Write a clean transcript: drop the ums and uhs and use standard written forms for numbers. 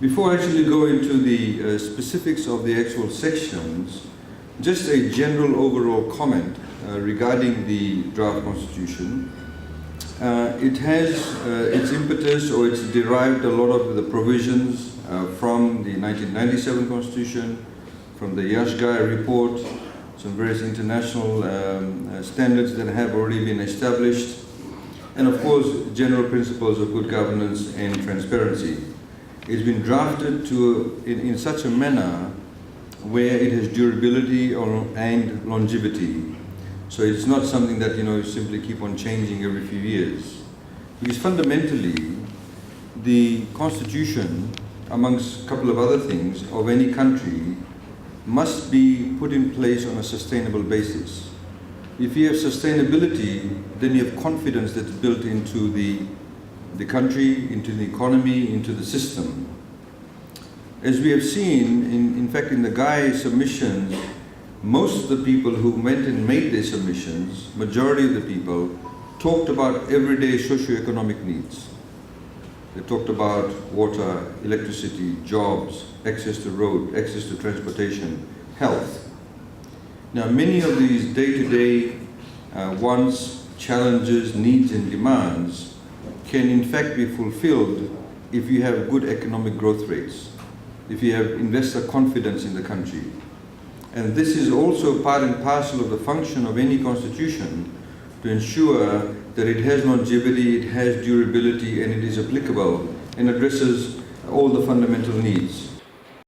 Before I actually go into the specifics of the actual sections, just a general overall comment regarding the draft constitution. It has its impetus, or it's derived a lot of the provisions from the 1997 constitution, from the Aiyaz report, some various international standards that have already been established, and of course general principles of good governance and transparency. It's been drafted in such a manner where it has durability and longevity. So it's not something that you simply keep on changing every few years. Because fundamentally, the constitution, amongst a couple of other things, of any country must be put in place on a sustainable basis. If you have sustainability, then you have confidence that's built into the country, into the economy, into the system. As we have seen, in fact, in the Gai submissions, most of the people who went and made their submissions, majority of the people, talked about everyday socio-economic needs. They talked about water, electricity, jobs, access to road, access to transportation, health. Now, many of these day-to-day wants, challenges, needs and demands can in fact be fulfilled if you have good economic growth rates, if you have investor confidence in the country. And this is also part and parcel of the function of any constitution, to ensure that it has longevity, it has durability, and it is applicable and addresses all the fundamental needs.